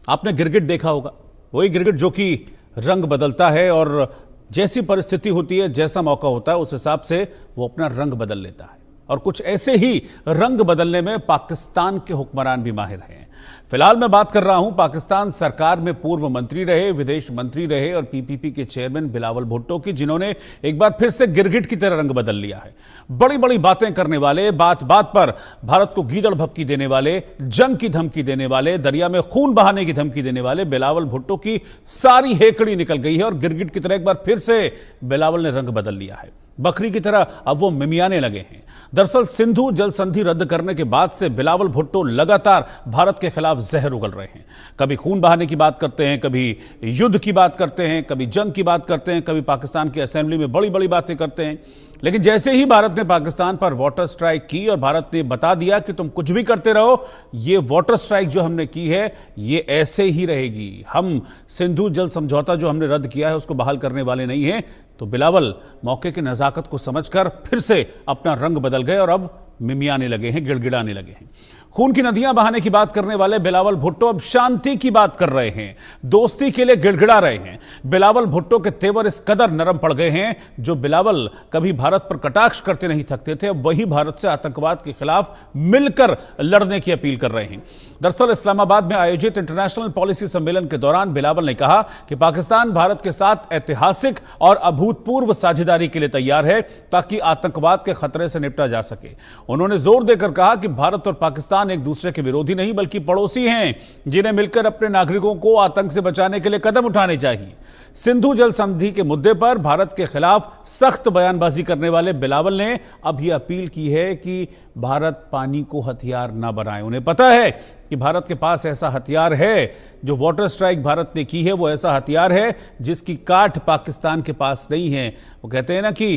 आपने गिरगिट देखा होगा, वही गिरगिट जो कि रंग बदलता है और जैसी परिस्थिति होती है, जैसा मौका होता है, उस हिसाब से वो अपना रंग बदल लेता है। और कुछ ऐसे ही रंग बदलने में पाकिस्तान के हुक्मरान भी माहिर हैं। फिलहाल मैं बात कर रहा हूं पाकिस्तान सरकार में पूर्व मंत्री रहे, विदेश मंत्री रहे और पीपीपी के चेयरमैन बिलावल भुट्टो की, जिन्होंने एक बार फिर से गिरगिट की तरह रंग बदल लिया है। बड़ी बड़ी बातें करने वाले, बात बात पर भारत को गीदड़ भभकी देने वाले, जंग की धमकी देने वाले, दरिया में खून बहाने की धमकी देने वाले बिलावल भुट्टो की सारी हेकड़ी निकल गई है और गिरगिट की तरह एक बार फिर से बिलावल ने रंग बदल लिया है। बकरी की तरह अब वो मिमियाने लगे हैं। दरअसल सिंधु जल संधि रद्द करने के बाद से बिलावल भुट्टो लगातार भारत के खिलाफ जहर उगल रहे हैं। कभी खून बहाने की बात करते हैं, कभी युद्ध की बात करते हैं, कभी जंग की बात करते हैं, कभी पाकिस्तान की असेंबली में बड़ी बड़ी बातें करते हैं। लेकिन जैसे ही भारत ने पाकिस्तान पर वाटर स्ट्राइक की और भारत ने बता दिया कि तुम कुछ भी करते रहो, ये वाटर स्ट्राइक जो हमने की है ये ऐसे ही रहेगी, हम सिंधु जल समझौता जो हमने रद्द किया है उसको बहाल करने वाले नहीं हैं, तो बिलावल मौके की नजाकत को समझकर फिर से अपना रंग बदल गए और अब मिमियाने लगे हैं, गिड़गिड़ाने लगे हैं। खून की नदियां बहाने की बात करने वाले बिलावल भुट्टो अब शांति की बात कर रहे हैं, दोस्ती के लिए गिड़गिड़ा रहे हैं। बिलावल भुट्टो के तेवर इस कदर नरम पड़ गए हैं, जो बिलावल कभी भारत पर कटाक्ष करते नहीं थकते थे, अब वही भारत से आतंकवाद के खिलाफ मिलकर लड़ने की अपील कर रहे हैं। दरअसल इस्लामाबाद में आयोजित इंटरनेशनल पॉलिसी सम्मेलन के दौरान बिलावल ने कहा कि पाकिस्तान भारत के साथ ऐतिहासिक और अभूतपूर्व साझेदारी के लिए तैयार है ताकि आतंकवाद के खतरे से निपटा जा सके। उन्होंने जोर देकर कहा कि भारत और पाकिस्तान एक दूसरे के विरोधी नहीं बल्कि पड़ोसी हैं, जिन्हें मिलकर अपने नागरिकों को आतंक से बचाने के लिए कदम उठाने चाहिए। सिंधु जल संधि के मुद्दे पर भारत के खिलाफ सख्त बयानबाजी करने वाले बिलावल ने अब यह अपील की है कि भारत पानी को हथियार न बनाए। उन्हें पता है कि भारत के पास ऐसा हथियार है, जो वाटर स्ट्राइक भारत ने की है वो ऐसा हथियार है जिसकी काट पाकिस्तान के पास नहीं है। वो कहते हैं ना कि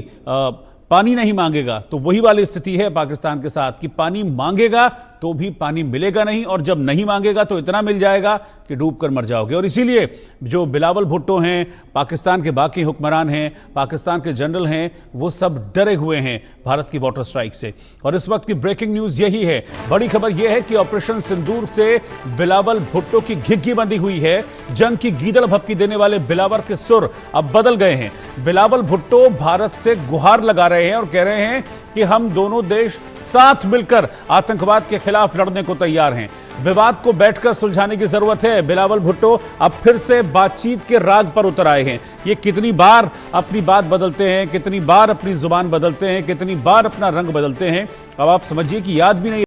पानी नहीं मांगेगा, तो वही वाली स्थिति है पाकिस्तान के साथ कि पानी मांगेगा तो भी पानी मिलेगा नहीं, और जब नहीं मांगेगा तो इतना मिल जाएगा कि डूबकर मर जाओगे। और इसीलिए जो बिलावल भुट्टो हैं, पाकिस्तान के बाकी हुक्मरान हैं, पाकिस्तान के जनरल हैं, वो सब डरे हुए हैं भारत की वाटर स्ट्राइक से। और इस वक्त की ब्रेकिंग न्यूज यही है, बड़ी खबर यह है कि ऑपरेशन सिंदूर से बिलावल भुट्टो की घिघी बंधी हुई है। जंग की गीदड़ भभकी देने वाले बिलावल के सुर अब बदल गए हैं। बिलावल भुट्टो भारत से गुहार लगा रहे हैं और कह रहे हैं कि हम दोनों देश साथ मिलकर आतंकवाद के खिलाफ लड़ने को तैयार हैं। विवाद को बैठकर सुलझाने की जरूरत है। बिलावल भुट्टो अब फिर से बातचीत के राग पर उतर आए हैं। ये कितनी बार अपनी बात बदलते हैं, कितनी बार अपनी जुबान बदलते हैं, कितनी बार अपना रंग बदलते हैं, अब आप समझिए कि याद भी नहीं